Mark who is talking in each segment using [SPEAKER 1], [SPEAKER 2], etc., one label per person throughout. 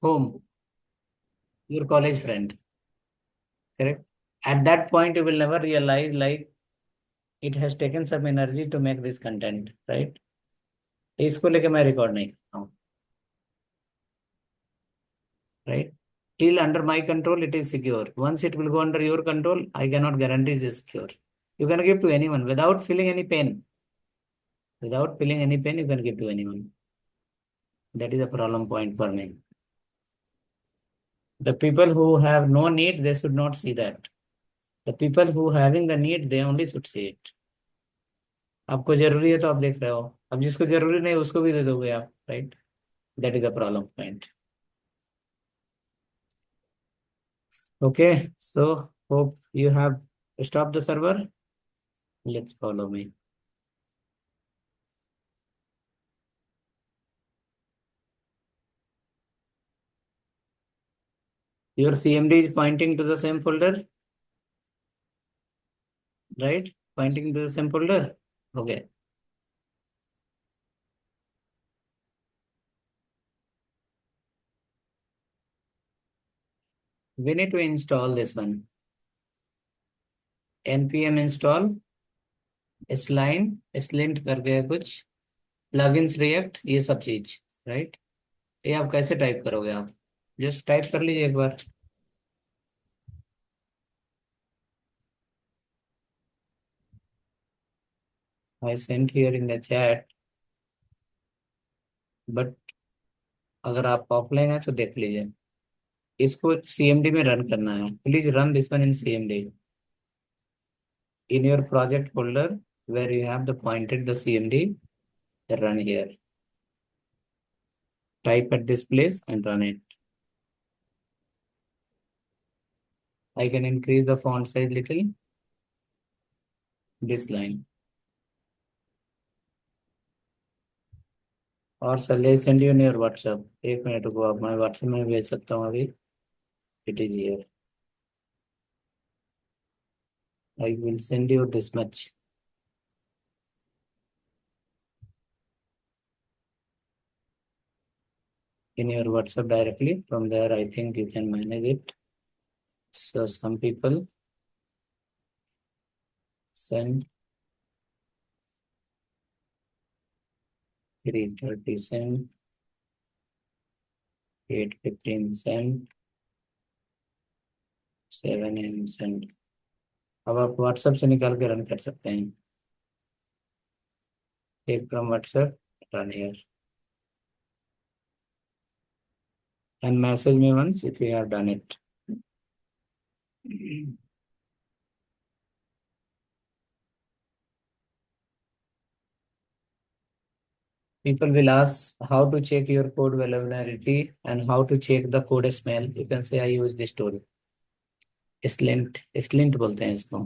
[SPEAKER 1] Whom? Your college friend. Correct? At that point, you will never realize like it has taken some energy to make this content, right? इसको लेके मैं record नहीं करता हूँ, right? Till under my control, it is secure. Once it will go under your control, I cannot guarantee it is secure. You can give to anyone without feeling any pain. Without feeling any pain, you can give to anyone. That is a problem point for me. The people who have no need, they should not see that. The people who having the need, they only should see it. आपको जरूरी है तो आप देख रहे हो, अब जिसको जरूरी नहीं उसको भी दे दोगे आप, right? That is the problem point. Okay, so hope you have stop the server. Let's follow me. Your CMD is pointing to the same folder, right? Pointing to the same folder. Okay. We need to install this one. npm install sline slint करके है कुछ plugins react ये सब चीज, right? ये आप कैसे type करोगे? आप जस्ट टाइप कर लीजिए एक बार. I sent here in the chat, but अगर आप ऑफलाइन है तो देख लीजिए. इसको CMD में रन करना है. Please run this one in CMD. In your project folder where you have the pointed the CMD, run here. Type at this place and run it. I can increase the font size little. This line. और sir send you in your WhatsApp. एक minute को आप मैं WhatsApp में भेज सकता हूँ अभी. It is here. I will send you this much. In your WhatsApp directly. From there, I think you can manage it. So some people send 3:30 send, 8:15 send, 7 AM send. अब आप WhatsApp से निकाल के रन कर सकते हैं. Take from WhatsApp, run here. And message me once if you have done it. People will ask how to check your code vulnerability and how to check the code smell. You can say I use this tool. Slint बोलते हैं इसको.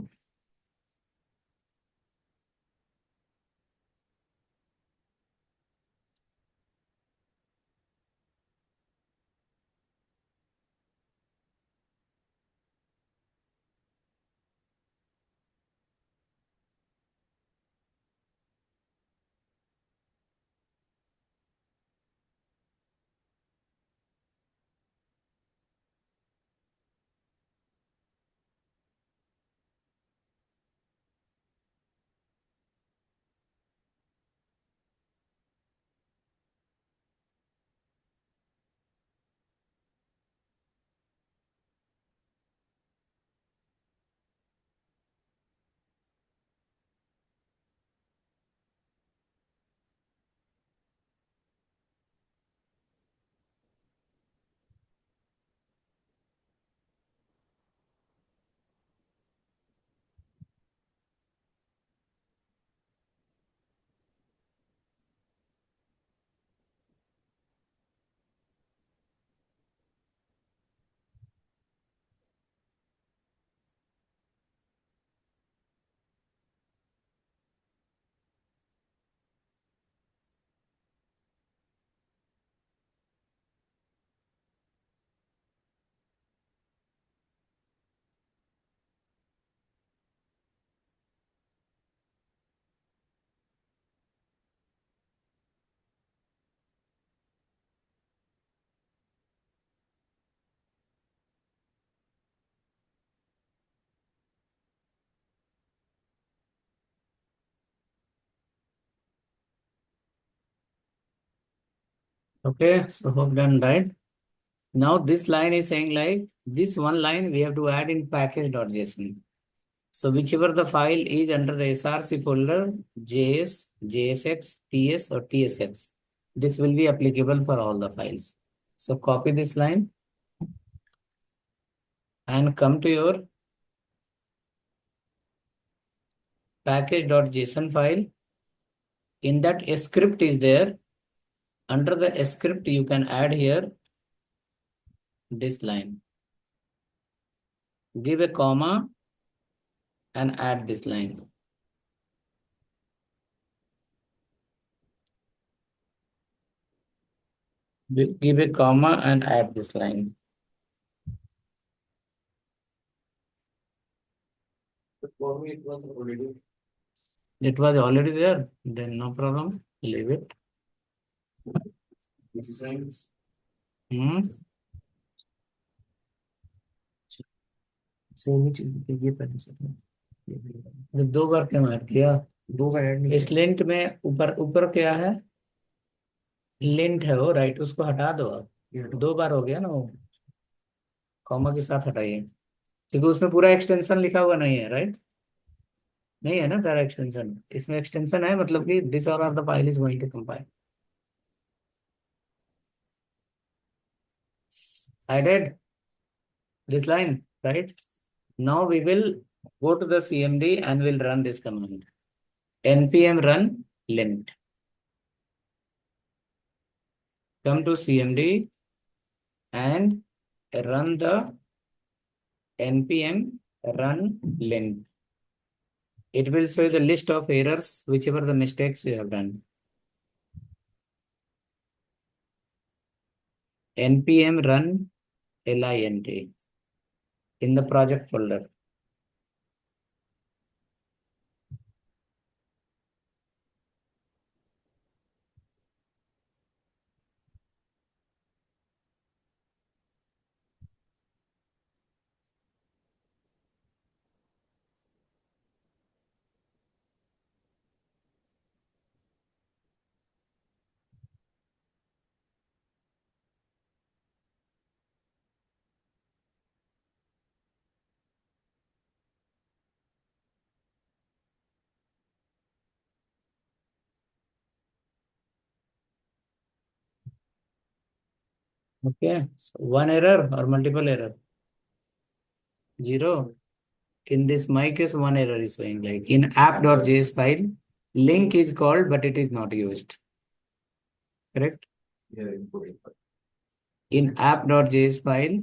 [SPEAKER 1] Okay, so hope done, right? Now this line is saying like this one line we have to add in package.json. So whichever the file is under the src folder, JS, JSX, TS or TSX, this will be applicable for all the files. So copy this line and come to your package.json file. In that a script is there. Under the script, you can add here this line. Give a comma and add this line. Give a comma and add this line. For me, it was already there. Then no problem. Leave it. Hmm. Same चीज ये पहले से था। ये दो बार क्यों add किया? दो बार ऐड नहीं इस लिंट में ऊपर ऊपर क्या है? लिंट है वो, राइट, उसको हटा दो आप। दो बार हो गया ना वो, कॉमा के साथ हटाइए, क्योंकि उसमें पूरा एक्सटेंशन लिखा हुआ नहीं है, राइट? नहीं है ना सारा एक्सटेंशन, इसमें एक्सटेंशन है, मतलब कि दिस और are the file is going to compile. Added this line, right? Now we will go to the CMD and we'll run this command. npm run lint. Come to CMD and run the npm run lint. It will show you the list of errors, whichever the mistakes you have done. npm run lint in the project folder. Okay, so one error or multiple error? Zero. In this my case, one error is showing like in app.js file, link is called, but it is not used. Correct? In app.js file,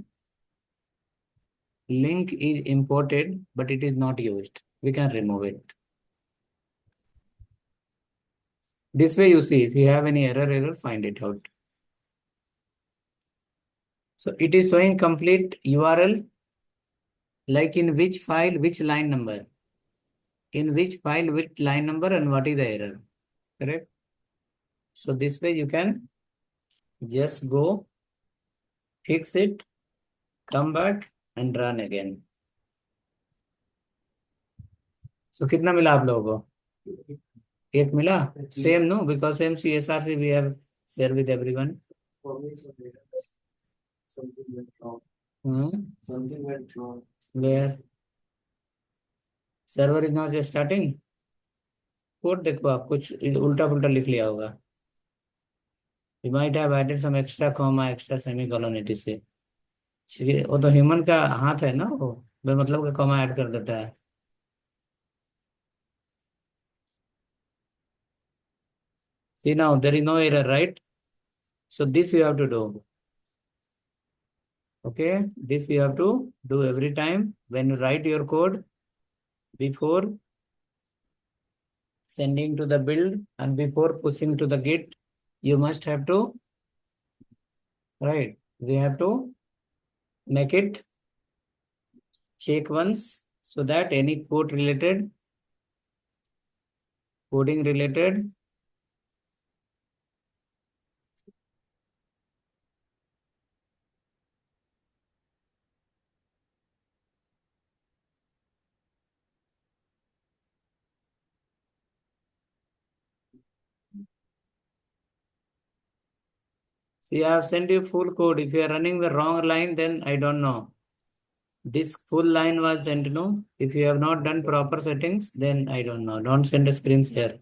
[SPEAKER 1] link is imported, but it is not used. We can remove it. This way you see, if you have any error, find it out. So it is showing complete URL, like in which file, which line number, in which file, which line number, and what is the error. Correct? So this way you can just go fix it, come back and run again. So कितना मिला आप लोगों को? एक मिला? Same no, because same CSRC we have share with everyone. Hmm? Something went wrong. Where? Server is not just starting. Code देखो, आप कुछ उल्टा पुल्टा लिख लिया होगा. You might have added some extra comma, extra semicolon etc. ठीक है, वो तो ह्यूमन का हाथ है ना, वो बेमतलब का कॉमा ऐड कर देता है. See now, there is no error, right? So this you have to do. Okay, this you have to do every time when you write your code. Before sending to the build and before pushing to the git, you must have to, right, we have to make it check once, so that any coding related See, I have sent you full code. If you are running the wrong line, then I don't know. This full line was sent, no? If you have not done proper settings, then I don't know. Don't send a screen share.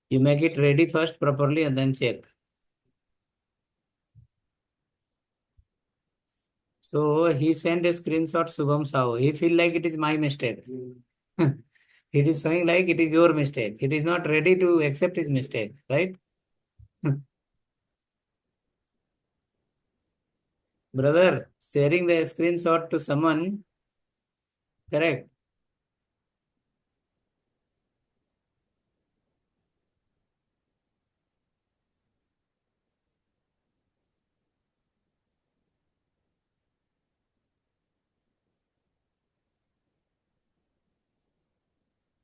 [SPEAKER 1] You make it ready first properly and then check. So he sent a screenshot Subham Sahu. He feel like it is my mistake. It is showing like it is your mistake. It is not ready to accept his mistake, right? Brother, sharing the screenshot to someone, correct?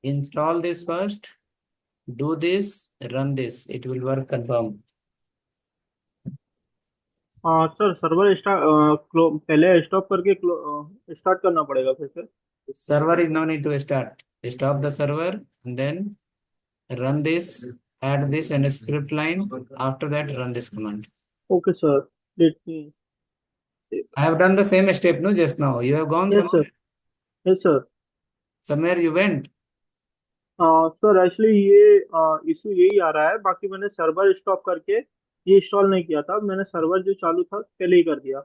[SPEAKER 1] Install this first, do this, run this. It will work confirm.
[SPEAKER 2] हाँ sir, server पहले stop करके start करना पड़ेगा फिर से।
[SPEAKER 1] Server is no need to start. Stop the server and then run this, add this and a script line. After that, run this command.
[SPEAKER 2] Okay sir, let me.
[SPEAKER 1] I have done the same step, no, just now. You have gone
[SPEAKER 2] yes sir.
[SPEAKER 1] somewhere.
[SPEAKER 2] Yes sir.
[SPEAKER 1] Somewhere you went.
[SPEAKER 2] Sir actually ये issue यही आ रहा है, बाकी मैंने server stop करके ये install नहीं किया था, मैंने सर्वर जो चालू था पहले ही कर दिया।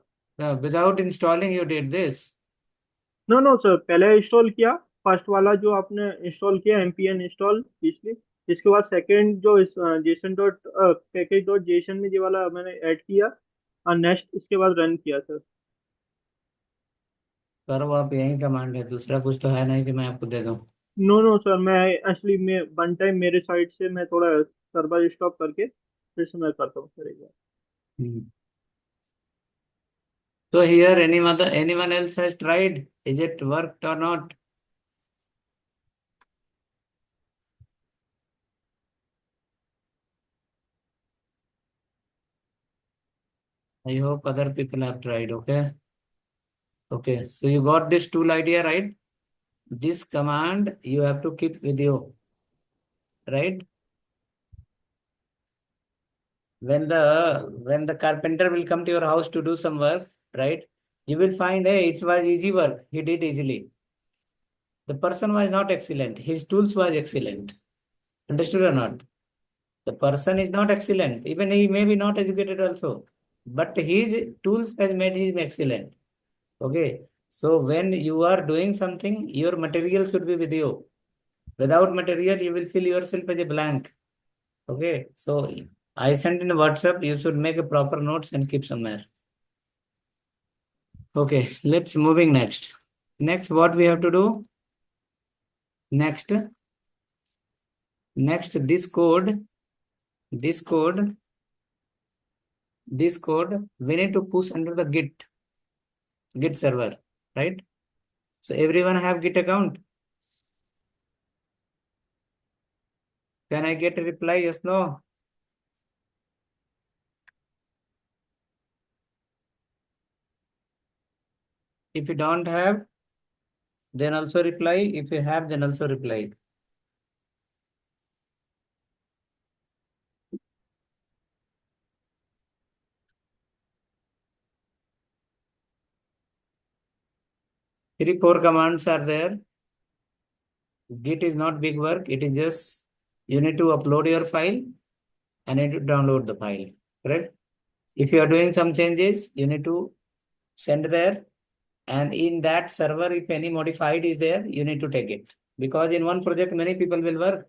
[SPEAKER 1] Without installing, you did this.
[SPEAKER 2] No no sir, पहले इंस्टॉल किया, फर्स्ट वाला जो आपने इंस्टॉल किया एमपीएन इंस्टॉल पिछली, इसके बाद सेकंड जो Jason dot package dot JSON में ये वाला मैंने ऐड किया, और नेक्स्ट इसके बाद रन किया सर।
[SPEAKER 1] करो आप, यही कमांड है, दूसरा कुछ तो है नहीं कि मैं आपको दे दूं।
[SPEAKER 2] नो नो सर, मैं एक्चुअली मैं वन टाइम मेरे साइड से मैं थोड़ा सर्वर स्टॉप करके फिर से मैं करता हूँ सर एक बार।
[SPEAKER 1] Hmm. So here, anyone else has tried? Is it worked or not? I hope other people have tried. Okay. Okay. So you got this tool idea, right? This command you have to keep with you, right? When the carpenter will come to your house to do some work, right? You will find, hey, it was easy work. He did easily. The person was not excellent. His tools was excellent. Understood or not? The person is not excellent. Even he may be not educated also. But his tools has made him excellent. Okay. So when you are doing something, your material should be with you. Without material, you will feel yourself as a blank. Okay. So I sent in a WhatsApp. You should make a proper notes and keep somewhere. Okay. Let's moving next. Next, what we have to do? Next, this code, this code, this code, we need to push under the Git server, right? So everyone have Git account. Can I get a reply? Yes, no? If you don't have, then also reply. If you have, then also reply. Three, four commands are there. Git is not big work. It is just you need to upload your file and need to download the file, correct? If you are doing some changes, you need to send there. And in that server, if any modified is there, you need to take it. Because in one project, many people will work.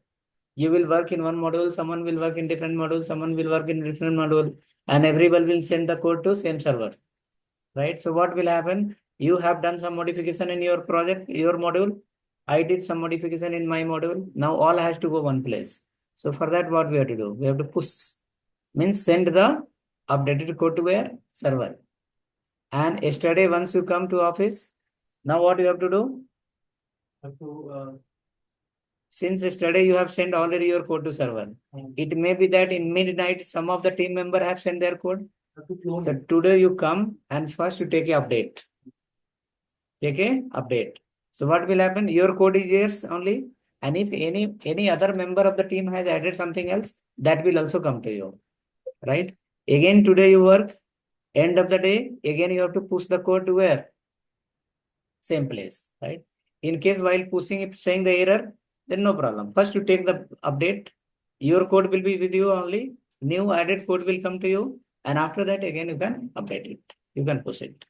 [SPEAKER 1] You will work in one module, someone will work in different module, someone will work in different module, and everyone will send the code to same server, right? So what will happen? You have done some modification in your project, your module. I did some modification in my module. Now all has to go one place. So for that, what we have to do? We have to push, means send the updated code to where? Server. And yesterday, once you come to office, now what you have to do? Since yesterday you have sent already your code to server. It may be that in midnight, some of the team member have sent their code. So today you come and first you take a update. Take a update. So what will happen? Your code is yours only. And if any other member of the team has added something else, that will also come to you. Right? Again, today you work, end of the day, again you have to push the code to where? Same place, right? In case while pushing it, saying the error, then no problem. First you take the update, your code will be with you only, new added code will come to you, and after that again you can update it. You can push it.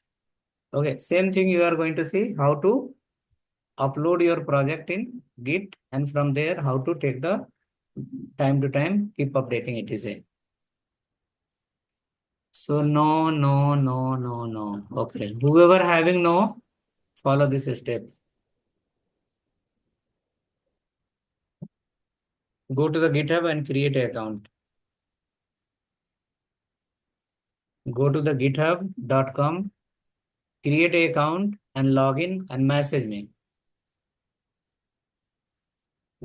[SPEAKER 1] Okay, same thing you are going to see how to upload your project in Git, and from there how to take the time to time keep updating it is a. So no, no, no, no, no. Okay, whoever having no, follow this step. Go to the GitHub and create an account. Go to the github.com, create an account and log in and message me.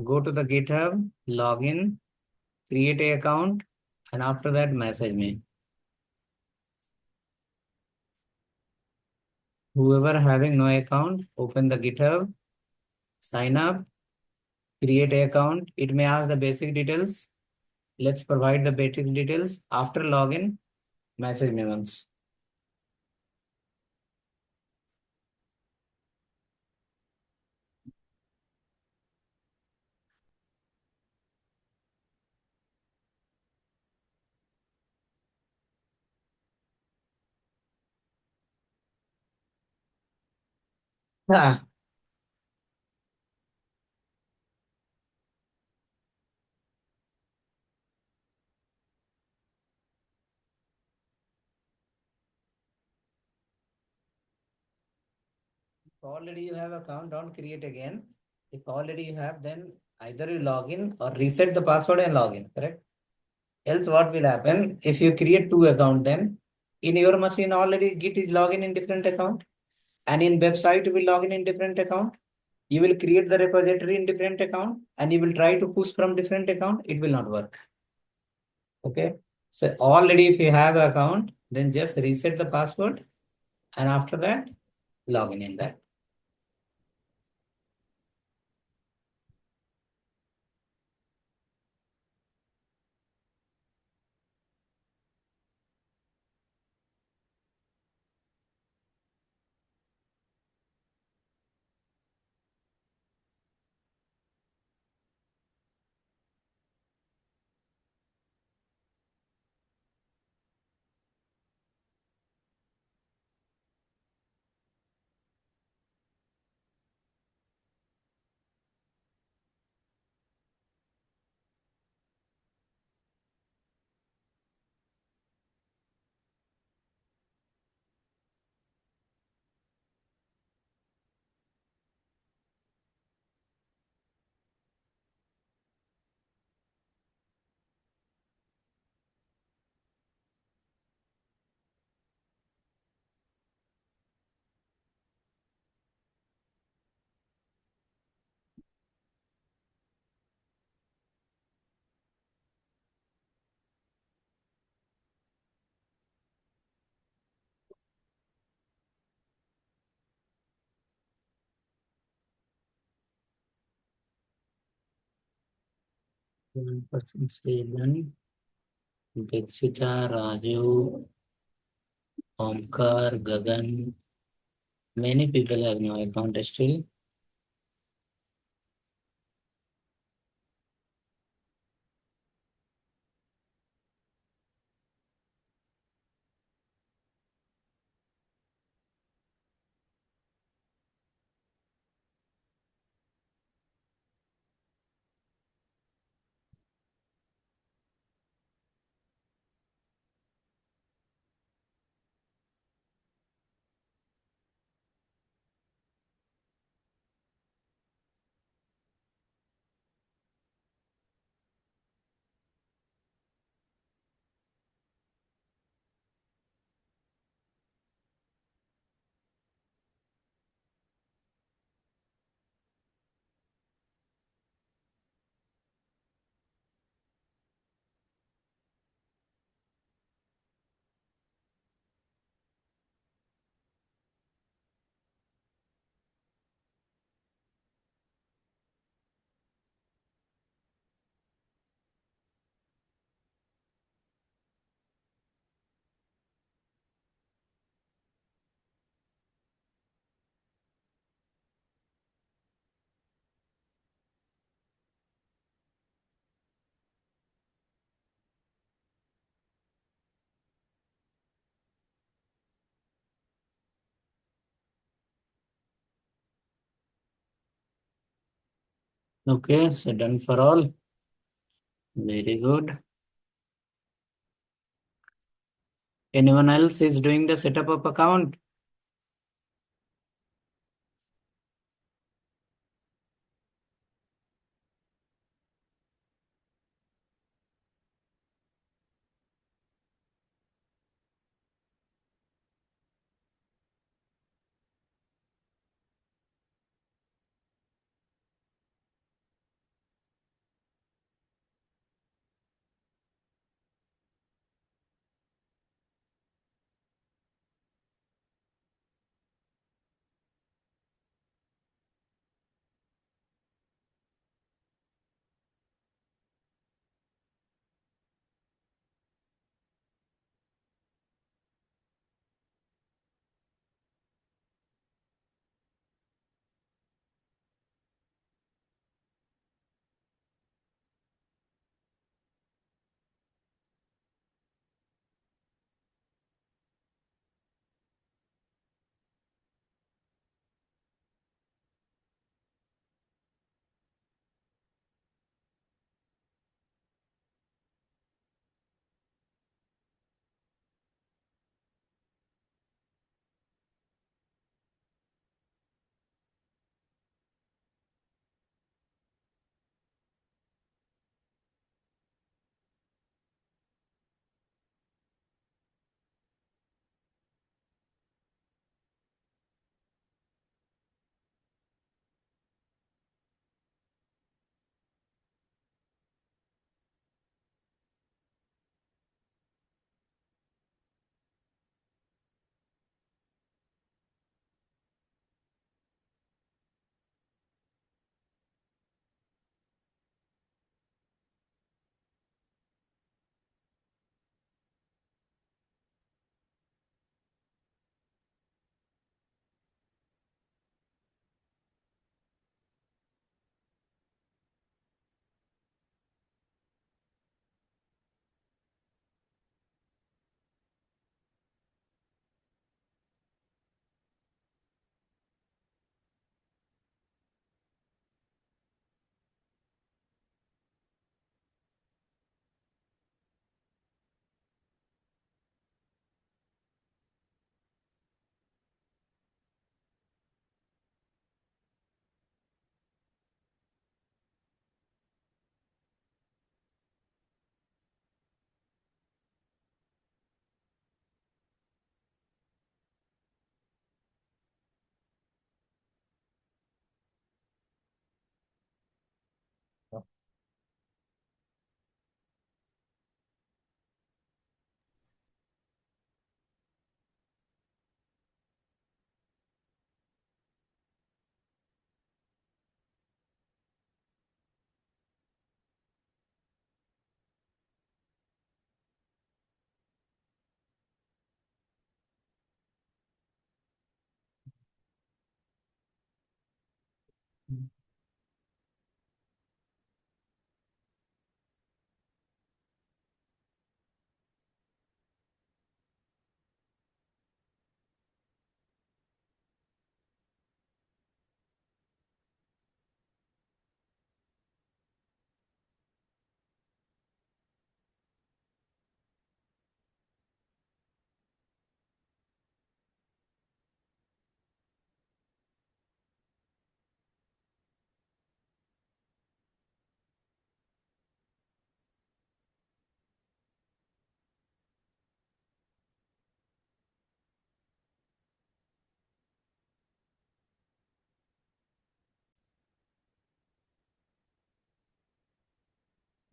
[SPEAKER 1] Go to the GitHub, log in, create an account, and after that message me. Whoever having no account, open the GitHub, sign up, create an account. It may ask the basic details. Let's provide the basic details. After login, message me once. Ah, already you have account, don't create again. If already you have, then either you log in or reset the password and log in, correct? Else what will happen if you create two account, then in your machine already Git is login in different account, and in website you will log in different account. You will create the repository in different account and you will try to push from different account. It will not work. Okay. So already if you have account, then just reset the password and after that log in that. One person say none. Dikshita, Raju, Omkar, Gagan. Many people have no account still. Okay, so done for all. Very good. Anyone else is doing the setup of account?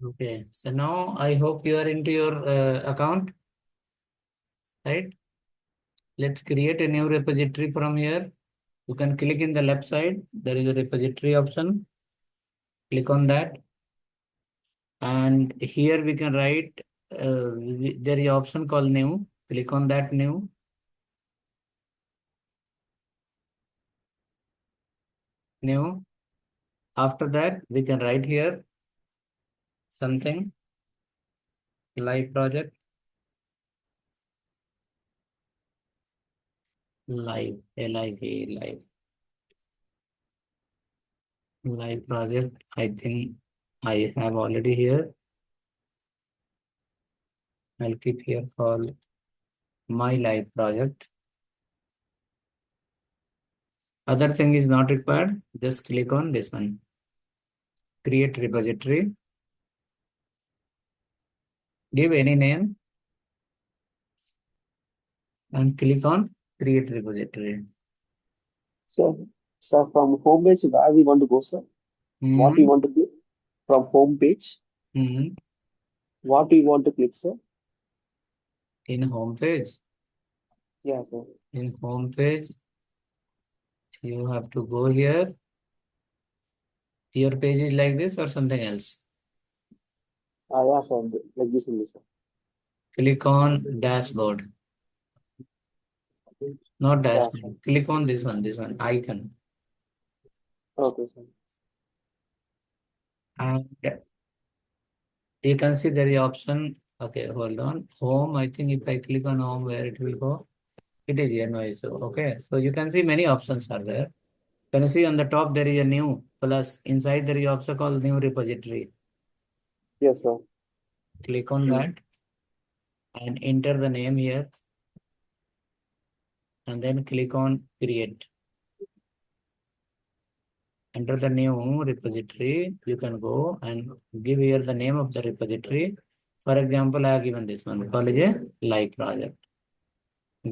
[SPEAKER 1] Okay, so now I hope you are into your account, right? Let's create a new repository from here. You can click in the left side. There is a repository option. Click on that. And here we can write, there is option called new. Click on that new. New. After that, we can write here something live project, live, live, live. Live project, I think I have already here. I'll keep here for my live project. Other thing is not required. Just click on this one. Create repository. Give any name and click on create repository.
[SPEAKER 3] So, sir, from home page, where we want to go, sir? What we
[SPEAKER 1] Mhm.
[SPEAKER 3] want to do from home page?
[SPEAKER 1] Mhm.
[SPEAKER 3] What we want to click, sir?
[SPEAKER 1] In home page.
[SPEAKER 3] Yeah, sir.
[SPEAKER 1] In home page, you have to go here. Your page is like this or something else.
[SPEAKER 3] Yeah, sir. Like this only, sir.
[SPEAKER 1] Click on dashboard. Not
[SPEAKER 3] Yeah, sir.
[SPEAKER 1] dashboard. Click on this one icon.
[SPEAKER 3] Okay, sir.
[SPEAKER 1] And you can see there is option. Okay, hold on. Home, I think if I click on home, where it will go? It is here, no issue. Okay, so you can see many options are there. Can you see on the top there is a new plus inside there is option called new repository.
[SPEAKER 3] Yes, sir.
[SPEAKER 1] Click on that and enter the name here and then click on create. Enter the new repository. You can go and give here the name of the repository. For example, I have given this one, call it a live project.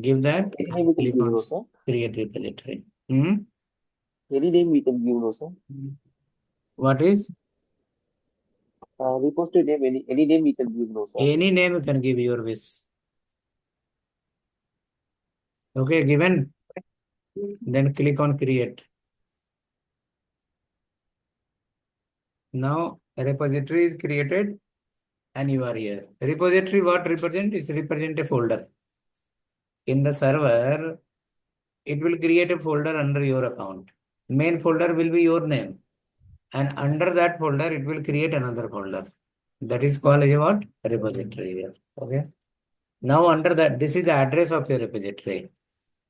[SPEAKER 1] Give that
[SPEAKER 3] Any name
[SPEAKER 1] and
[SPEAKER 3] we can
[SPEAKER 1] click
[SPEAKER 3] give,
[SPEAKER 1] on
[SPEAKER 3] no, sir.
[SPEAKER 1] create repository. Hmm?
[SPEAKER 3] Any name we can give, no, sir.
[SPEAKER 1] What is?
[SPEAKER 3] Repository name, any name we can give, no, sir.
[SPEAKER 1] Any name you can give your wish. Okay, given. Then click on create. Now a repository is created and you are here. Repository what represent? Is represent a folder. In the server, it will create a folder under your account. Main folder will be your name. And under that folder, it will create another folder. That is called a what? Repository here. Okay. Now under that, this is the address of your repository.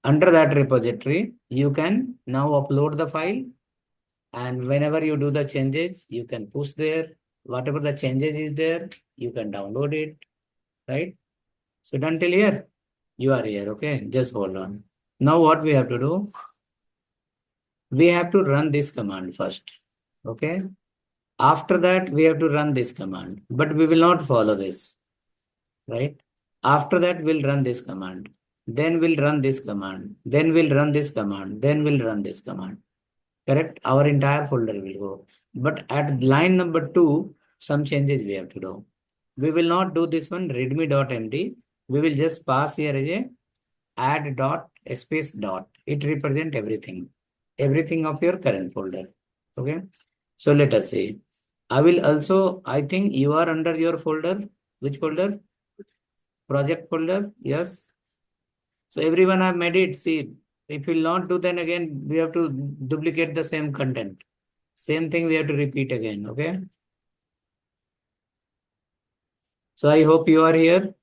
[SPEAKER 1] Under that repository, you can now upload the file. And whenever you do the changes, you can push there. Whatever the changes is there, you can download it, right? So done till here, you are here, okay? Just hold on. Now what we have to do? We have to run this command first, okay? After that, we have to run this command, but we will not follow this, right? After that, we'll run this command. Then we'll run this command. Then we'll run this command. Then we'll run this command. Correct? Our entire folder will go. But at line number 2, some changes we have to do. We will not do this one readme.md. We will just pass here as a add dot space dot. It represent everything. Everything of your current folder. Okay. So let us see. I will also, I think you are under your folder. Which folder? Project folder. Yes. So everyone have made it. See, if we will not do, then again we have to duplicate the same content. Same thing we have to repeat again. Okay. So I hope you are here.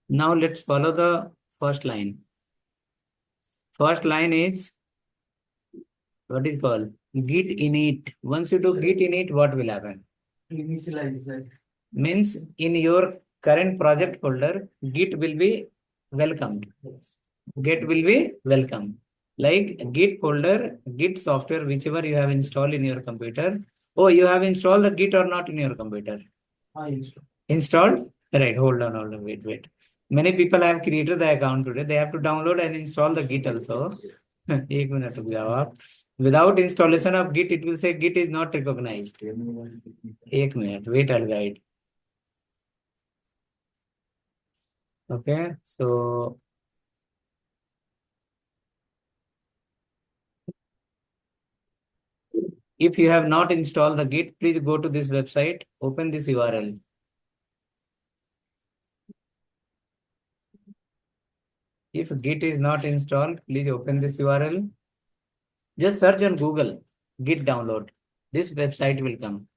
[SPEAKER 1] Now let's follow the first line. First line is what is called git init. Once you do git init, what will happen? Initialize. Means in your current project folder, git will be welcomed. Git will be welcome. Like git folder, git software, whichever you have installed in your computer. Oh, you have installed the git or not in your computer? Installed? Right, hold on, wait. Many people have created the account today. They have to download and install the git also. एक minute रुक जाओ आप. Without installation of git, it will say git is not recognized. एक minute, wait, I'll guide. Okay, so if you have not installed the git, please go to this website, open this URL. If git is not installed, please open this URL. Just search on Google, git download. This website will come.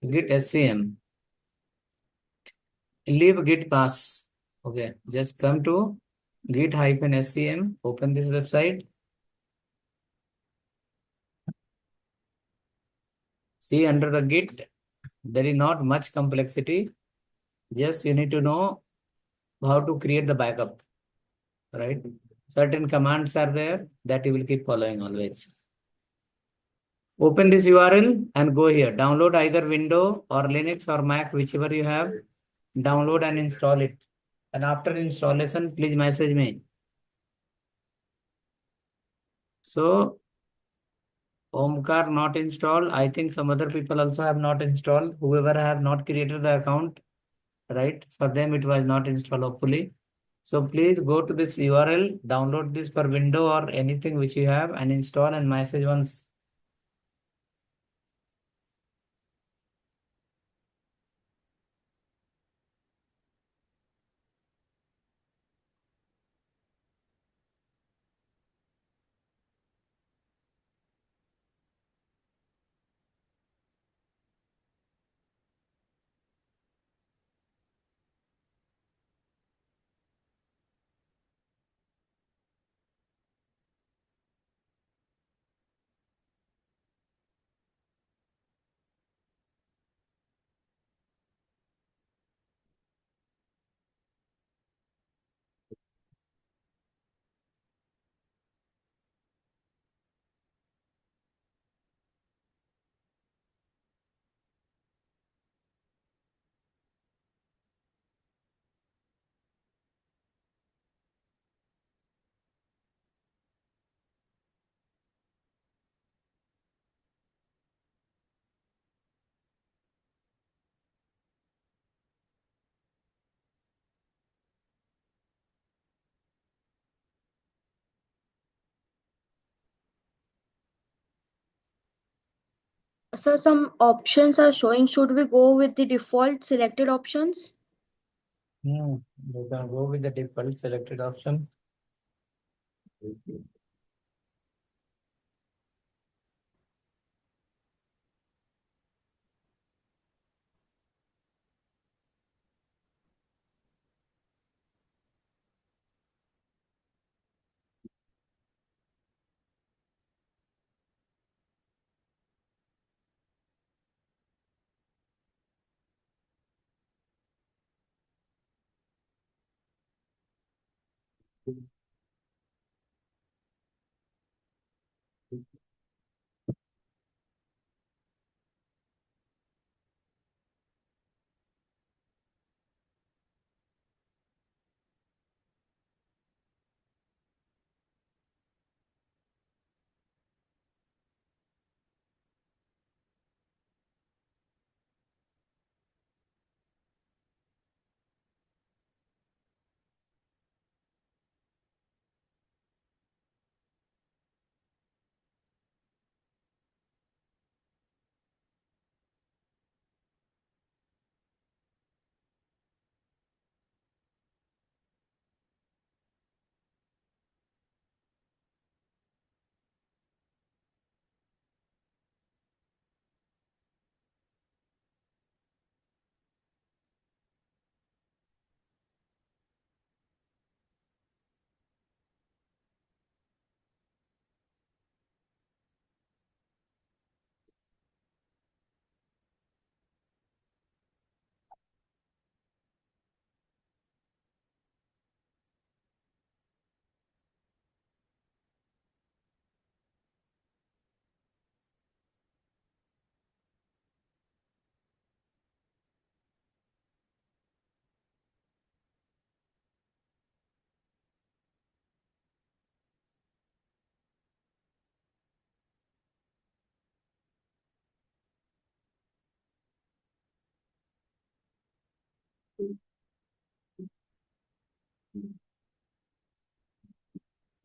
[SPEAKER 1] Git SCM. Leave git pass. Okay, just come to git-scm, open this website. See, under the Git, there is not much complexity. Just you need to know how to create the backup, right? Certain commands are there that you will keep following always. Open this URL and go here. Download either Windows or Linux or Mac, whichever you have. Download and install it. And after installation, please message me. So, Omkar not installed. I think some other people also have not installed. Whoever have not created the account, right? For them, it was not installed, hopefully. So please go to this URL, download this for Windows or anything which you have and install and message once.
[SPEAKER 4] So some options are showing. Should we go with the default selected options?
[SPEAKER 1] You can go with the default selected option.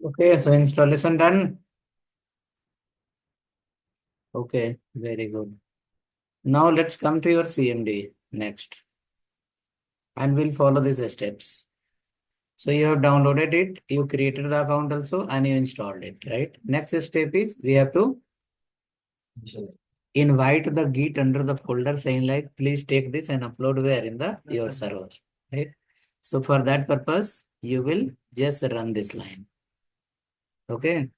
[SPEAKER 1] Okay, so installation done. Okay, very good. Now let's come to your CMD next. And we'll follow these steps. So you have downloaded it, you created the account also, and you installed it, right? Next step is we have to invite the Git under the folder saying like, please take this and upload where in the your server, right? So for that purpose, you will just run this line. Okay.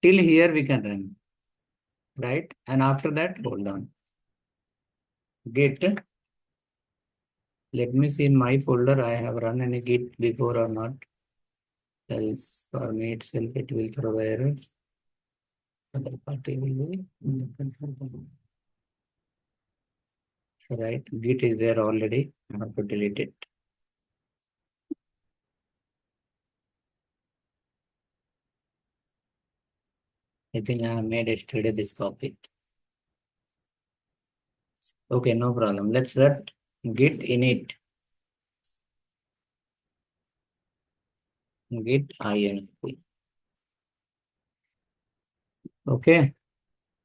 [SPEAKER 1] Till here we can run. right? And after that, hold on. Git. Let me see in my folder, I have run any Git before or not. Else for me itself, it will throw the error. Other party will be in the control. Right, Git is there already. I have to delete it. I think I have made yesterday this copy. Okay, no problem. Let's run git init. Git init. Okay.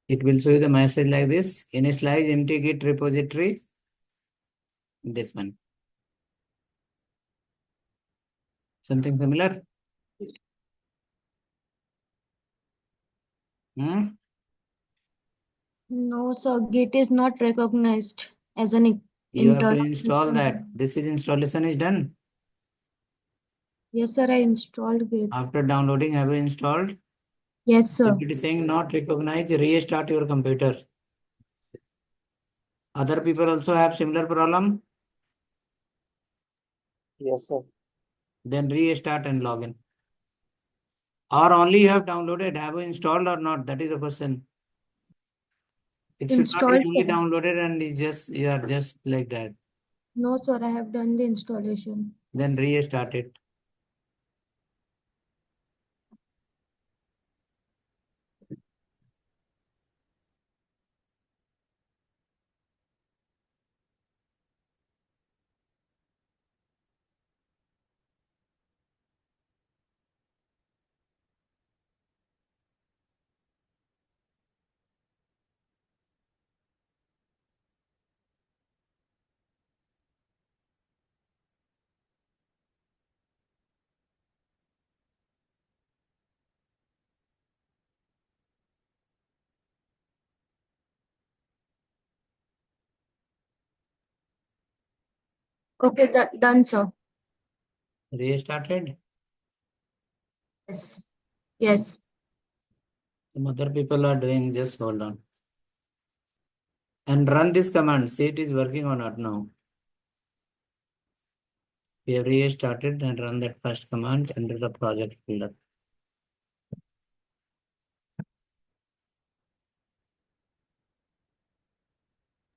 [SPEAKER 1] It will show you the message like this. Initialize empty git repository. This one. Something similar? Hmm?
[SPEAKER 4] No, sir, Git is not recognized as an
[SPEAKER 1] You have to
[SPEAKER 4] internal
[SPEAKER 1] install
[SPEAKER 4] system.
[SPEAKER 1] that. This is installation is done.
[SPEAKER 4] Yes, sir, I installed Git.
[SPEAKER 1] After downloading, have you installed?
[SPEAKER 4] Yes, sir.
[SPEAKER 1] If it is saying not recognized, restart your computer. Other people also have similar problem.
[SPEAKER 3] Yes, sir.
[SPEAKER 1] Then restart and log in. Or only you have downloaded. Have you installed or not? That is the question. It should not be
[SPEAKER 4] Installed,
[SPEAKER 1] only
[SPEAKER 4] sir.
[SPEAKER 1] downloaded and you are just like that.
[SPEAKER 4] No, sir, I have done the installation.
[SPEAKER 1] Then restart it.
[SPEAKER 4] Okay, done, sir.
[SPEAKER 1] Restarted.
[SPEAKER 4] Yes. Yes.
[SPEAKER 1] Some other people are doing, just hold on. And run this command. See it is working or not now. We have restarted and run that first command under the project folder.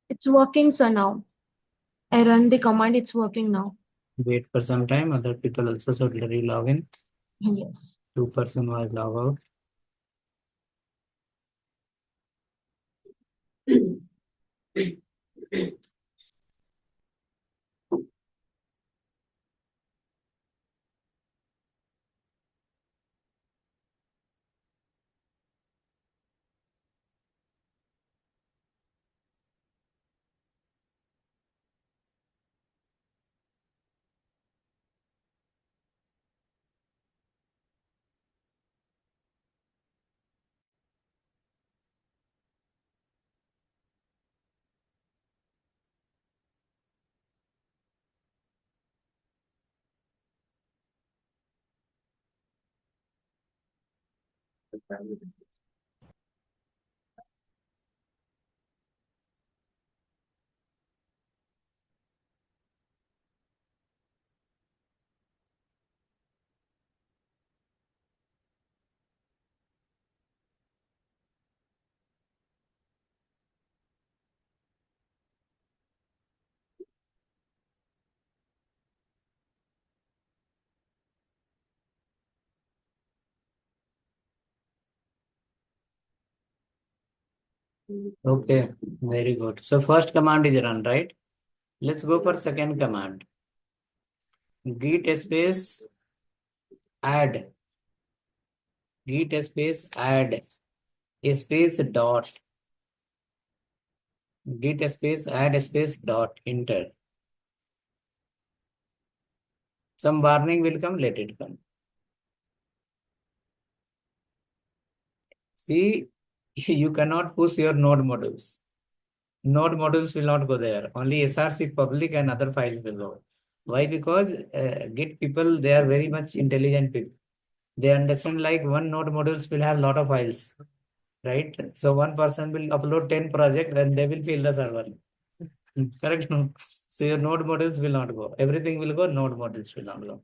[SPEAKER 4] It's working, sir, now. I run the command, it's working now.
[SPEAKER 1] Wait for some time. Other people also should re-log in.
[SPEAKER 4] Yes.
[SPEAKER 1] 2% was log out. Okay, very good. So first command is run, right? Let's go for second command. Git space add. Git space add. Space dot. Git space add space dot. Enter. Some warning will come, let it come. See, you cannot push your node modules. Node modules will not go there. Only SRC public and other files will go. Why? Because Git people, they are very much intelligent people. They understand like one node modules will have lot of files. right? So one person will upload 10 projects and they will fill the server. Correct? No? So your node modules will not go. Everything will go, node modules will not go.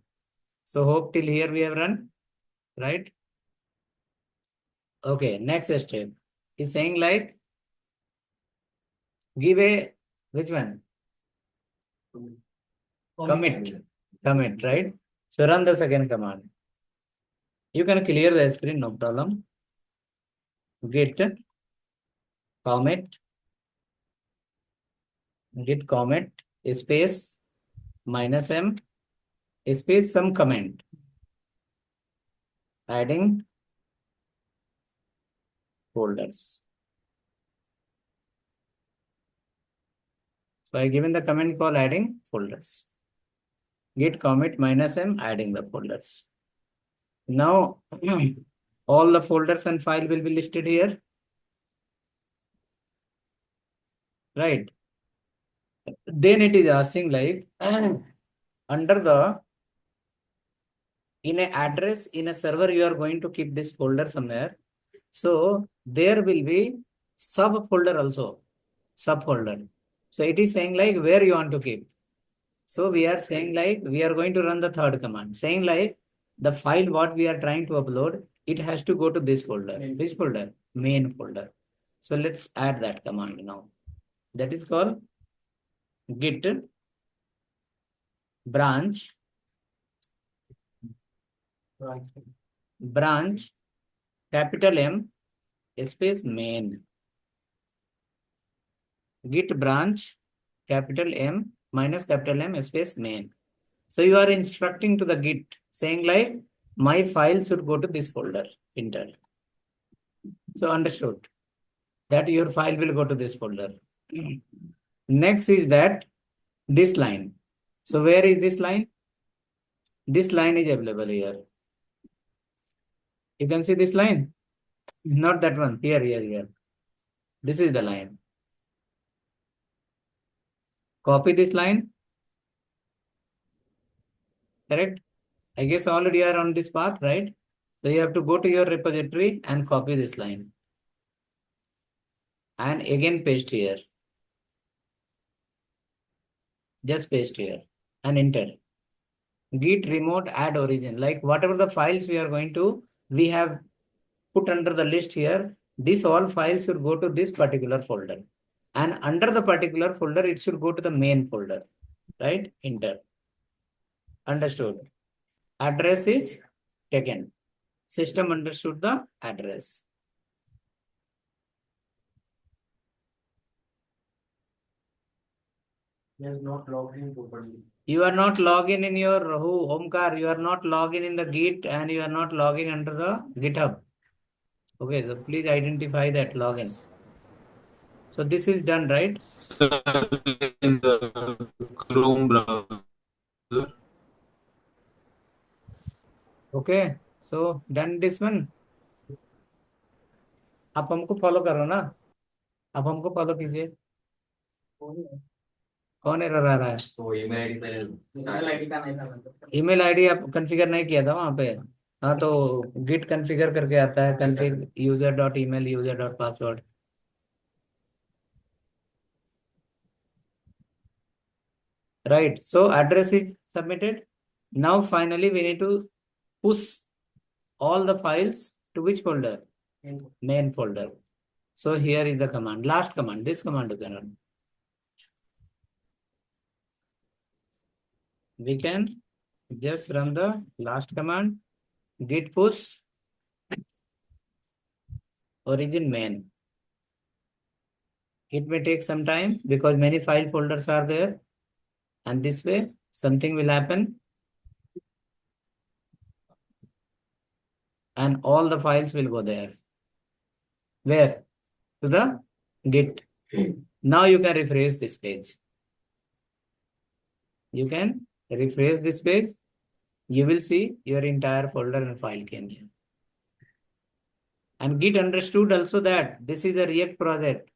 [SPEAKER 1] So hope till here we have run, right? Okay, next step is saying like, give a, which one? Commit, right? So run the second command. You can clear the screen, no problem. Git commit space -m space some comment adding folders. So I given the comment call adding folders. Git commit -m adding the folders. Now all the folders and file will be listed here, right? Then it is asking like under the in a address in a server you are going to keep this folder somewhere. So there will be subfolder also, subfolder. So it is saying like where you want to keep. So we are saying like we are going to run the third command, saying like the file what we are trying to upload, it has to go to this folder. Which folder? Main folder. So let's add that command now. That is called git branch capital M space main. Git branch capital M minus capital M space main. So you are instructing to the Git saying like my file should go to this folder, enter. So understood that your file will go to this folder. Next is that this line. So where is this line? This line is available here. You can see this line, not that one. Here. This is the line. Copy this line. Correct? I guess already you are on this path, right? So you have to go to your repository and copy this line. And again paste here. Just paste here and enter. Git remote add origin. Like whatever the files we have put under the list here, this all files should go to this particular folder. And under the particular folder, it should go to the main folder, right? Enter. Understood. Address is taken. System understood the address.
[SPEAKER 5] Not logged in properly.
[SPEAKER 1] You are not logging in your Omkar, you are not logging in the Git and you are not logging under the GitHub. Okay, so please identify that login. So this is done, right?
[SPEAKER 5] In the Chrome browser.
[SPEAKER 1] Okay, so done this one. आप हमको follow करो ना, आप हमको follow कीजिए. कौन error आ रहा है?
[SPEAKER 5] तो
[SPEAKER 1] ईमेल आईडी आप कॉन्फ़िगर नहीं किया था वहां पे. हाँ तो गिट कॉन्फ़िगर करके आता है config user.email user.password. Right, so address is submitted. Now finally we need to push all the files to which folder? Main folder. So here is the command, last command, this command you can run. We can just run the last command, git push origin main. It may take some time because many file folders are there, and this way something will happen and all the files will go there. Where? To the Git. Now you can refresh this page. You can refresh this page. You will see your entire folder and file came here. And Git understood also that this is a React project.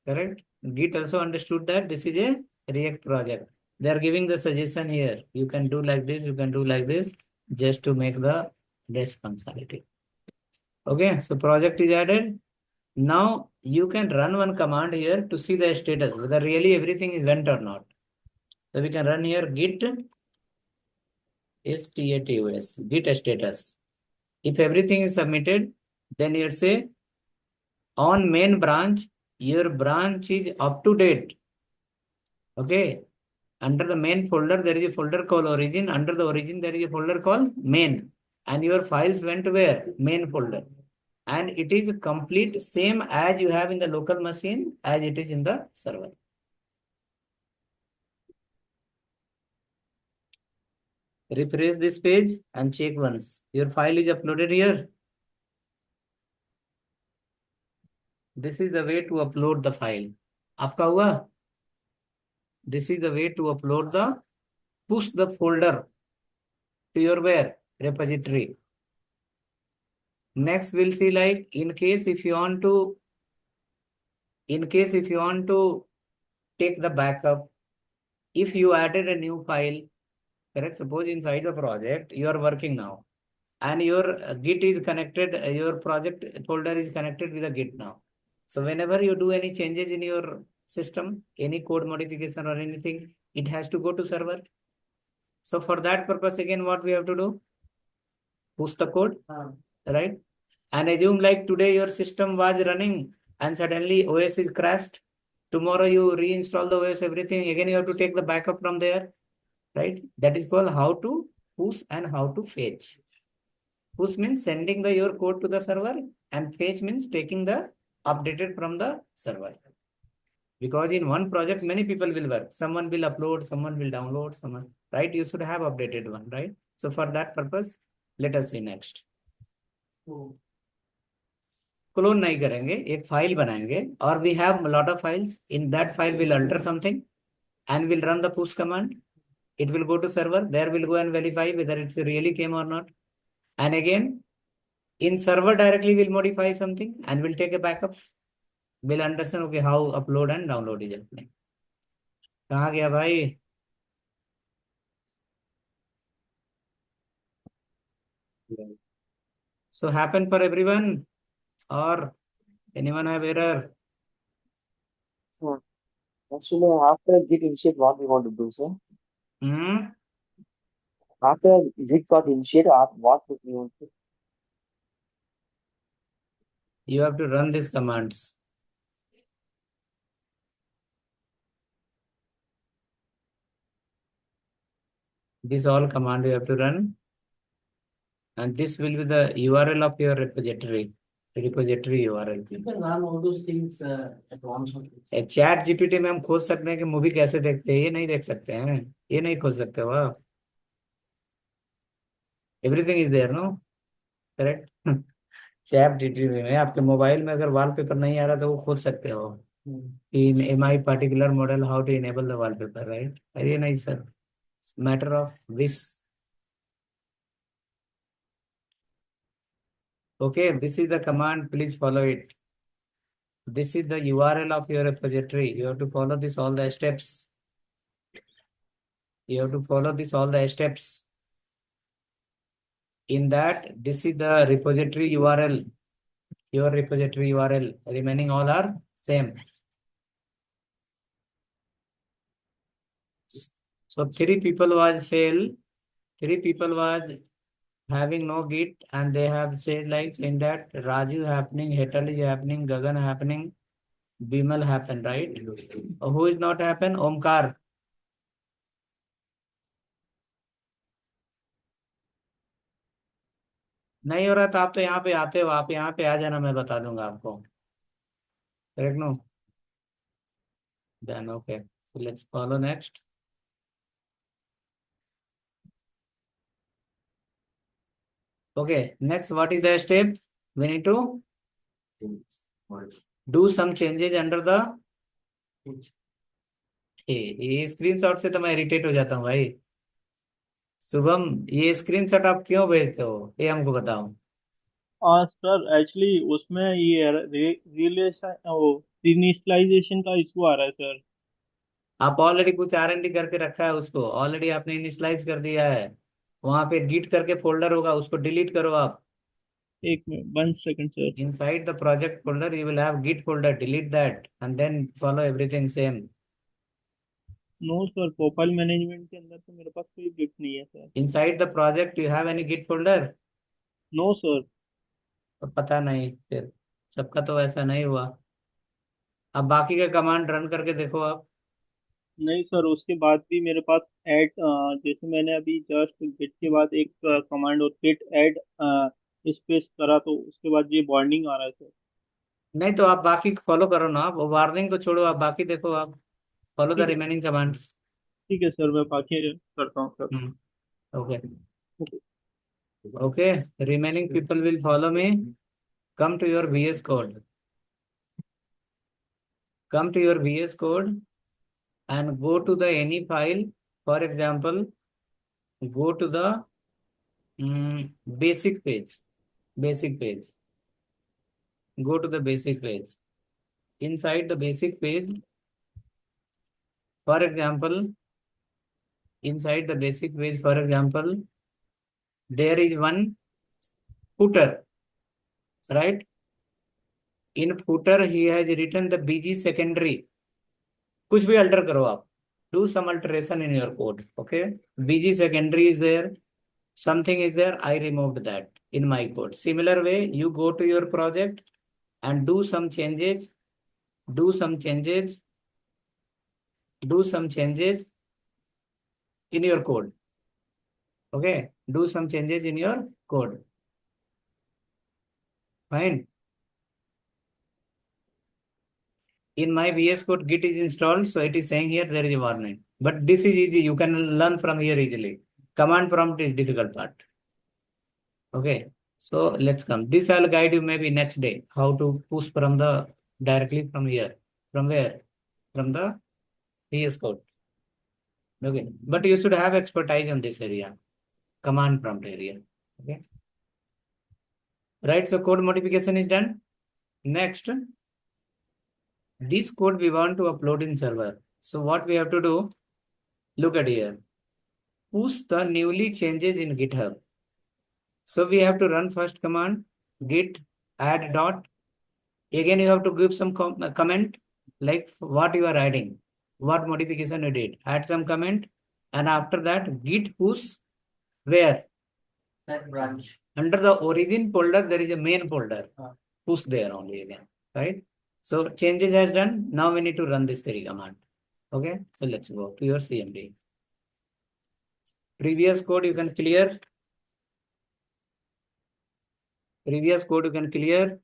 [SPEAKER 1] Correct? Git also understood that this is a React project. They are giving the suggestion here. You can do like this, you can do like this, just to make the best functionality. Okay, so project is added. Now you can run one command here to see the status, whether really everything is went or not. So we can run here git status, git status. If everything is submitted, then you'd say on main branch, your branch is up to date. Okay. Under the main folder, there is a folder called origin. Under the origin, there is a folder called main. And your files went where? Main folder. And it is complete same as you have in the local machine as it is in the server. Refresh this page and check once. Your file is uploaded here. This is the way to upload the file. आपका हुआ? This is the way to upload the push the folder to your where? Repository. Next, we'll see like in case if you want to take the backup, if you added a new file, correct? Suppose inside the project you are working now, and your Git is connected, your project folder is connected with the Git now. So whenever you do any changes in your system, any code modification or anything, it has to go to server. So for that purpose, again, what we have to do? Push the code, right? And assume like today your system was running and suddenly OS is crashed. Tomorrow you reinstall the OS, everything. Again, you have to take the backup from there, right? That is called how to push and how to fetch. Push means sending your code to the server, and fetch means taking the updated from the server. Because in one project, many people will work. Someone will upload, someone will download, someone, right? You should have updated one, right? So for that purpose, let us see next. Clone नहीं करेंगे, एक file बनाएंगे और we have a lot of files. In that file we'll alter something and we'll run the push command. It will go to server. There we'll go and verify whether it really came or not. And again, in server directly we'll modify something and we'll take a backup. We'll understand okay how upload and download is happening. कहाँ गया भाई? So happen for everyone or anyone have error?
[SPEAKER 3] So, actually, after Git initiate, what we want to do, sir? After Git got initiated, what we want to?
[SPEAKER 1] You have to run these commands. This all command you have to run. And this will be the URL of your repository. Repository URL.
[SPEAKER 5] You can run all those things at once.
[SPEAKER 1] Chat GPT में हम खोज सकते हैं कि movie कैसे देखते हैं, ये नहीं देख सकते हैं, ये नहीं खोज सकते हो आप. Everything is there, no? Correct. ChatGPT में आपके मोबाइल में अगर वॉलपेपर नहीं आ रहा तो वो खोज सकते हो in MI particular model how to enable the wallpaper, right? अरे नहीं sir, matter of wish. Okay, this is the command, please follow it. This is the URL of your repository. You have to follow this all the steps. You have to follow this all the steps. In that, this is the repository URL. Your repository URL. Remaining all are same. So 3 people was fail. 3 people was having no Git and they have said like in that Raju happening, Hetal is happening, Gagan happening, Bimal happen, right? Who is not happen? Omkar. नहीं हो रहा तो आप तो यहाँ पे आते हो, आप यहाँ पे आ जाना, मैं बता दूंगा आपको. Correct no? Then okay. So let's follow next. Okay, next what is the step? We need to do some changes under the ये स्क्रीनशॉट से तो मैं इरिटेट हो जाता हूँ भाई. शुभम, ये स्क्रीनशॉट आप क्यों भेजते हो, ये हमको बताओ.
[SPEAKER 2] सर एक्चुअली उसमें ये रिलेशन इनिशियलाइजेशन का इशू आ रहा है सर.
[SPEAKER 1] आप ऑलरेडी कुछ R&D करके रखा है, उसको ऑलरेडी आपने इनिशियलाइज कर दिया है. वहां पे गिट करके फोल्डर होगा, उसको डिलीट करो आप.
[SPEAKER 2] एक minute 1 second sir.
[SPEAKER 1] Inside the project folder, you will have Git folder. Delete that and then follow everything same.
[SPEAKER 2] No sir, profile management के अंदर तो मेरे पास कोई गिट नहीं है sir.
[SPEAKER 1] Inside the project, you have any Git folder?
[SPEAKER 2] No sir.
[SPEAKER 1] तो पता नहीं, फिर सबका तो ऐसा नहीं हुआ. अब बाकी का कमांड रन करके देखो आप.
[SPEAKER 2] नहीं सर, उसके बाद भी मेरे पास ऐड, जैसे मैंने अभी जस्ट गिट के बाद एक कमांड और गिट ऐड स्पेस करा, तो उसके बाद ये वार्निंग आ रहा है सर.
[SPEAKER 1] नहीं तो आप बाकी फॉलो करो ना, आप वार्निंग को छोड़ो, आप बाकी देखो, आप फॉलो द
[SPEAKER 2] ठीक है.
[SPEAKER 1] Remaining commands.
[SPEAKER 2] ठीक है सर, मैं बाकी करता हूँ sir.
[SPEAKER 1] Okay.
[SPEAKER 2] Okay.
[SPEAKER 1] Okay, remaining people will follow me. Come to your VS Code. Come to your VS Code and go to the any file. For example, go to the basic page. Basic page. Go to the basic page. Inside the basic page, for example, inside the basic page, for example, there is one footer, right? In footer, he has written the BG secondary. कुछ भी alter करो आप. Do some alteration in your code. Okay. BG secondary is there. Something is there. I removed that in my code. Similar way, you go to your project and do some changes. Do some changes. Do some changes in your code. Okay. Do some changes in your code. Fine. In my VS Code, Git is installed, so it is saying here there is a warning. But this is easy. You can learn from here easily. Command prompt is difficult part. Okay. So let's come. This I'll guide you maybe next day. How to push from the directly from here. From where? From the VS Code. Okay. But you should have expertise on this area. Command prompt area. Okay. Right. So code modification is done. Next. This code we want to upload in server. So what we have to do, look at here. Push the newly changes in GitHub. So we have to run first command, git add dot. Again, you have to give some comment like what you are adding, what modification you did. Add some comment, and after that, git push where?
[SPEAKER 5] That branch.
[SPEAKER 1] Under the origin folder, there is a main folder. Push there only again, right? So changes has done. Now we need to run this theory command. Okay, so let's go to your CMD. Previous code you can clear. Previous code you can clear.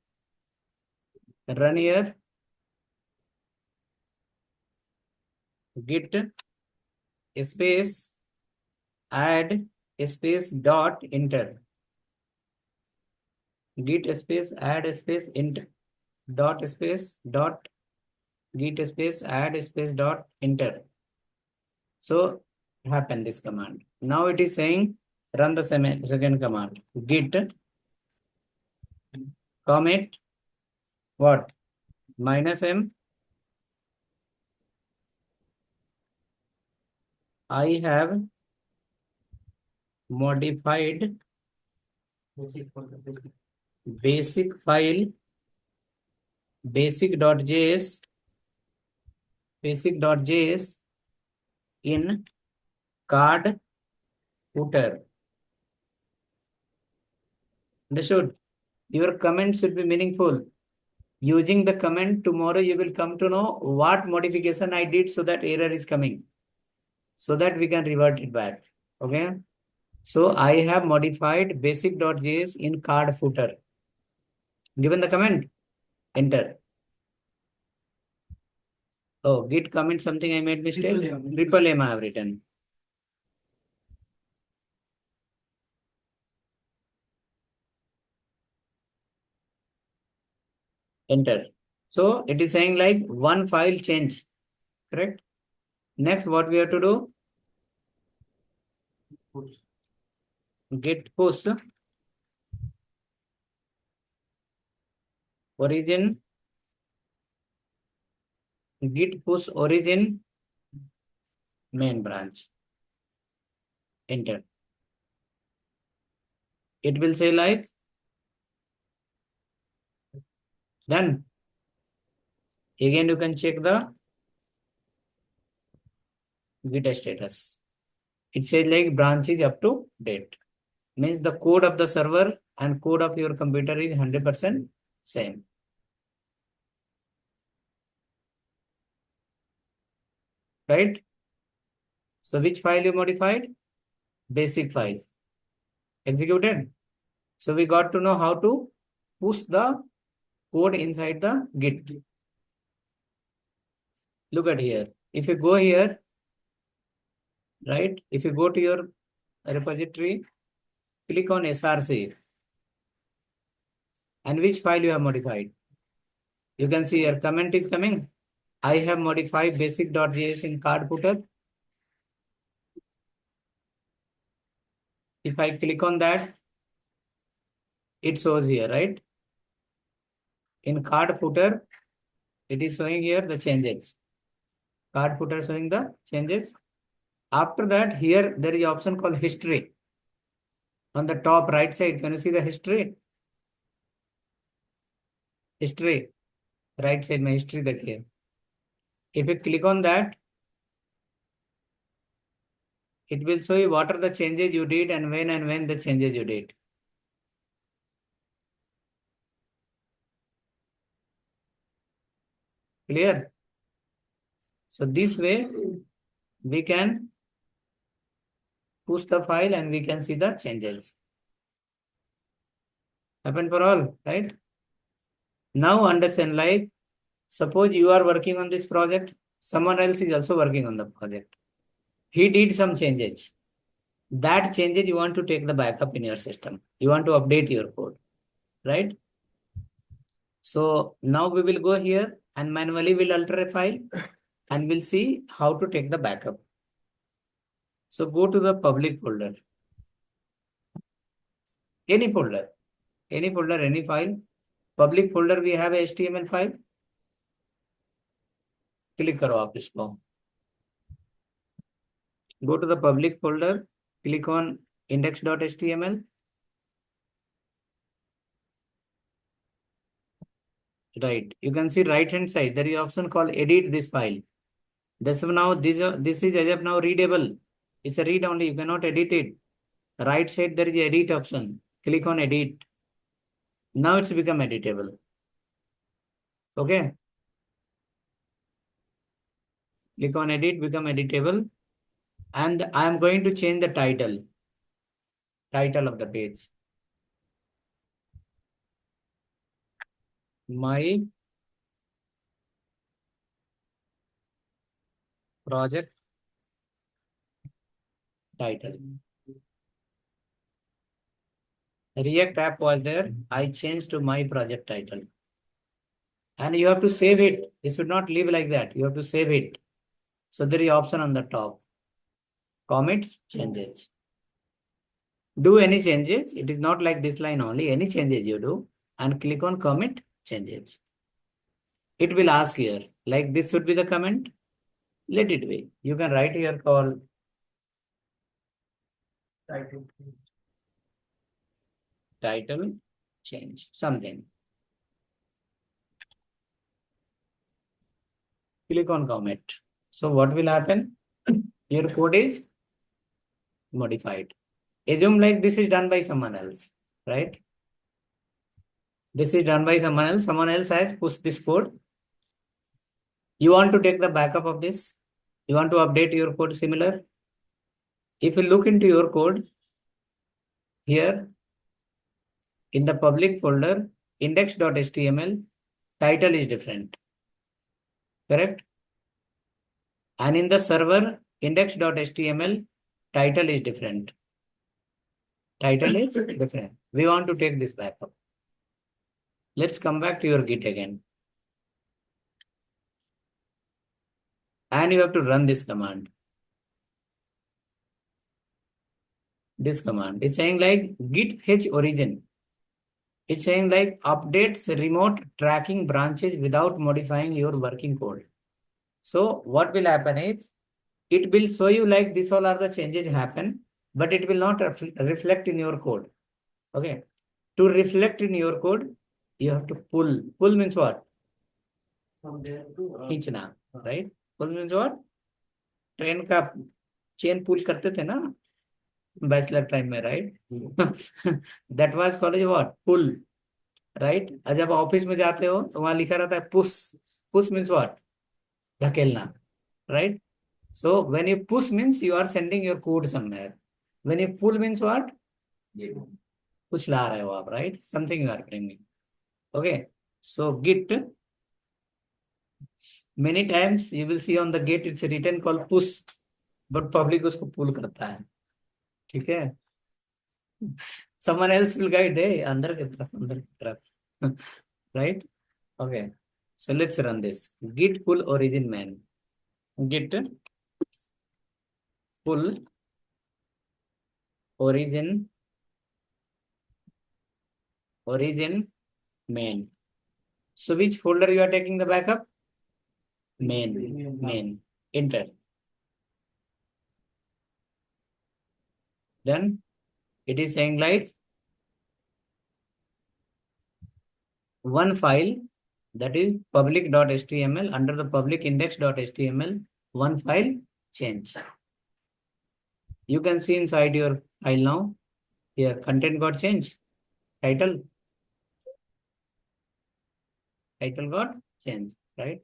[SPEAKER 1] Run here. Git space add space dot enter. Git space add space enter dot space dot git space add space dot enter. So happen this command. Now it is saying run the second command. Git commit what? -m. I have modified basic file basic.js in card footer. Understood? Your comment should be meaningful. Using the comment, tomorrow you will come to know what modification I did so that error is coming, so that we can revert it back. Okay. So I have modified basic.js in card footer. Given the comment, enter. Oh, git commit something I made mistake. Triple M I have written. Enter. So it is saying like one file change. Correct? Next, what we have to do? Git push origin. Git push origin main branch. Enter. It will say like Done. Again, you can check the Git status. It says like branch is up to date. Means the code of the server and code of your computer is 100% same. Right? So which file you modified? Basic file. Executed. So we got to know how to push the code inside the Git. Look at here. If you go here, right? If you go to your repository, click on src. And which file you have modified? You can see here comment is coming. I have modified basic.js in card footer. If I click on that, it shows here, right? In card footer, it is showing here the changes. Card footer showing the changes. After that, here there is option called history. On the top right side, can you see the history? History. Right side, my history देखिए. If you click on that, it will show you what are the changes you did and when the changes you did. Clear? So this way, we can push the file and we can see the changes. Happen for all, right? Now understand, like, suppose you are working on this project, someone else is also working on the project. He did some changes. That changes you want to take the backup in your system. You want to update your code, right? So now we will go here and manually we'll alter a file and we'll see how to take the backup. So go to the public folder. Any folder, any file. Public folder we have a HTML file. Click करो आप इसको. Go to the public folder. Click on index.html. Right. You can see right hand side. There is option called edit this file. This is as of now readable. It's a read only. You cannot edit it. Right side there is edit option. Click on edit. Now it's become editable. Okay. Click on edit, become editable. And I am going to change the title of the page. My project title. React app was there. I changed to my project title. And you have to save it. It should not leave like that. You have to save it. So there is option on the top. Commits, changes. Do any changes. It is not like this line only. Any changes you do. And click on commit, changes. It will ask here, like this should be the comment. Let it be. You can write here call title change, something. Click on commit. So what will happen? Your code is modified. Assume like this is done by someone else, right? This is done by someone else. Someone else has pushed this code. You want to take the backup of this. You want to update your code similar. If you look into your code, here in the public folder, index.html, title is different. Correct? And in the server, index.html, title is different. Title is different. We want to take this backup. Let's come back to your Git again. And you have to run this command. This command is saying like git fetch origin. It's saying like updates remote tracking branches without modifying your working code. So what will happen is it will show you like this all are the changes happen, but it will not reflect in your code. Okay. To reflect in your code, You have to pull. Pull means what?
[SPEAKER 5] From there to
[SPEAKER 1] खींचना, right? Pull means what? Train का chain pull करते थे ना bachelor time में, right? That was college what? Pull, right? और जब office में जाते हो तो वहां लिखा रहता है पुश. Push means what? धकेलना, right? So when you push means you are sending your code somewhere. When you pull means what? कुछ ला रहे हो आप, right? Something you are bringing. Okay, so Git, many times you will see on the gate it's written called push, but public उसको pull करता है. ठीक है? Someone else will guide, hey, अंदर की तरफ. Right? Okay. So let's run this. Git pull origin man. Git pull origin main. So which folder you are taking the backup? Main. Enter. Then it is saying like one file, that is public.html, under the public index.html, one file change. You can see inside your file now. Here content got changed. Title got changed, right?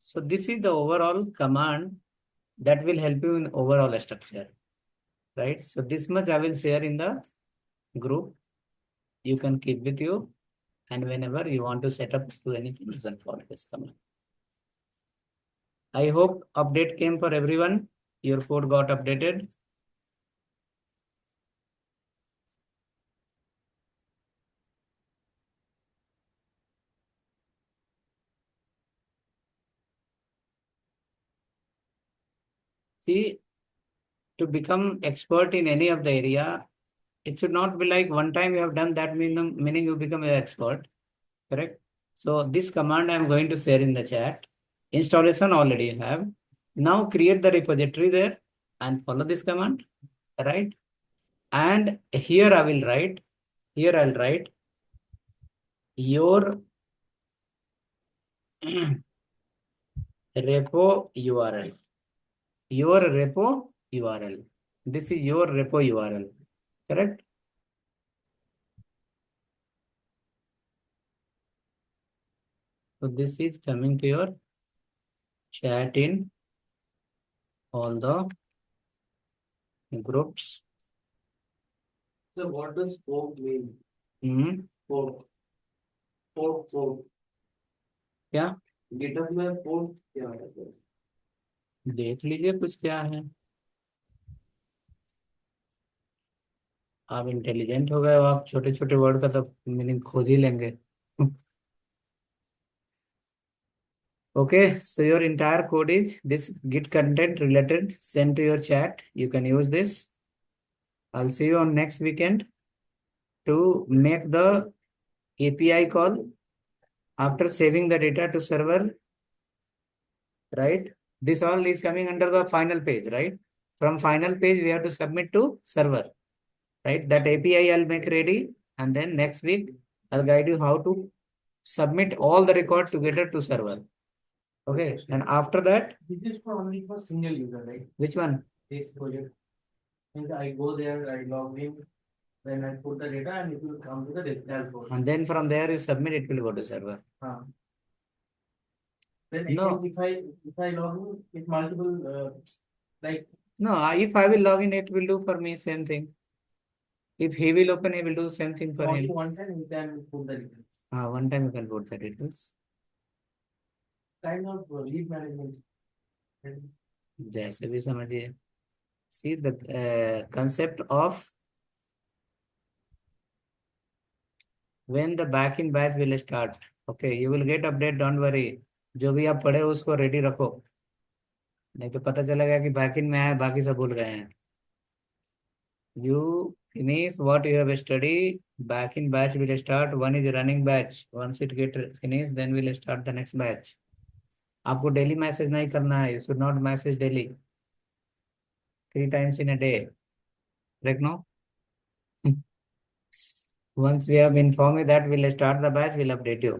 [SPEAKER 1] So this is the overall command that will help you in overall structure, right? So this much I will share in the group. You can keep with you, and whenever you want to set up to anything, you can follow this command. I hope update came for everyone. Your code got updated. See, to become expert in any of the area, it should not be like one time you have done that, meaning you become an expert, correct? So this command I am going to share in the chat. Installation already you have. Now create the repository there and follow this command, right? And here I will write, I'll write your repo URL. Your repo URL. This is your repo URL, correct? So this is coming to your chat in all the groups.
[SPEAKER 5] So what does fork mean? Fork.
[SPEAKER 1] क्या?
[SPEAKER 5] GitHub में fork क्या है?
[SPEAKER 1] देख लीजिए कुछ क्या है. आप इंटेलिजेंट हो गए हो, आप छोटे छोटे वर्ड का तो मीनिंग खोज ही लेंगे. Okay, so your entire code is this git content related, sent to your chat. You can use this. I'll see you on next weekend to make the API call after saving the data to server, right? This all is coming under the final page, right? From final page, we have to submit to server, right? That API I'll make ready, and then next week I'll guide you how to submit all the record together to server. Okay, and after that,
[SPEAKER 5] This is for only for single user, right?
[SPEAKER 1] which one?
[SPEAKER 5] This project. Means I go there, I log in, then I put the data and it will come to the dashboard.
[SPEAKER 1] And then from there you submit, it will go to server.
[SPEAKER 5] Then
[SPEAKER 1] No.
[SPEAKER 5] again, if I log in with multiple like
[SPEAKER 1] No, if I will log in, it will do for me same thing. If he will open, he will do same thing for
[SPEAKER 5] only
[SPEAKER 1] him.
[SPEAKER 5] one time you can put the details.
[SPEAKER 1] One time you can put the details.
[SPEAKER 5] Kind of lead management.
[SPEAKER 1] जैसे भी समझिए. See the concept of when the back-in batch will start. Okay, you will get update. Don't worry. जो भी आप पढ़े उसको ready रखो. नहीं तो पता चलेगा कि back-in में है, बाकी सब भूल गए हैं. You finish what you have studied. Back-in batch will start. One is running batch. Once it get finished, then we'll start the next batch. आपको डेली मैसेज नहीं करना है. You should not message daily. 3 times in a day. Correct now? Once we have informed you that we'll start the batch, we'll update you.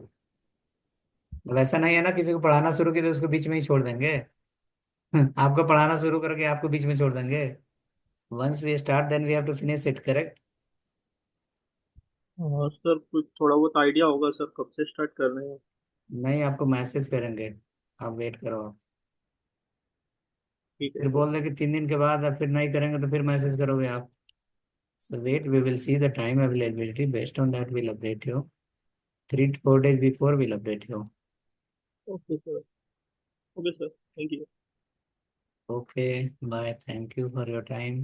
[SPEAKER 1] वैसा नहीं है ना, किसी को पढ़ाना शुरू किया तो उसको बीच में ही छोड़ देंगे। आपको पढ़ाना शुरू करके आपको बीच में छोड़ देंगे। Once we start, then we have to finish it, correct?
[SPEAKER 2] हाँ सर, कुछ थोड़ा बहुत आइडिया होगा सर कब से स्टार्ट कर रहे हैं।
[SPEAKER 1] नहीं, आपको मैसेज करेंगे, आप वेट करो।
[SPEAKER 2] ठीक है
[SPEAKER 1] फिर
[SPEAKER 2] सर।
[SPEAKER 1] बोल रहे कि 3 दिन के बाद, अब फिर नहीं करेंगे तो फिर मैसेज करोगे आप। So wait, we will see the time availability. Based on that, we'll update you. 3 to 4 days before, we'll update you.
[SPEAKER 2] Okay sir. Okay sir, thank you.
[SPEAKER 1] Okay, bye. Thank you for your time.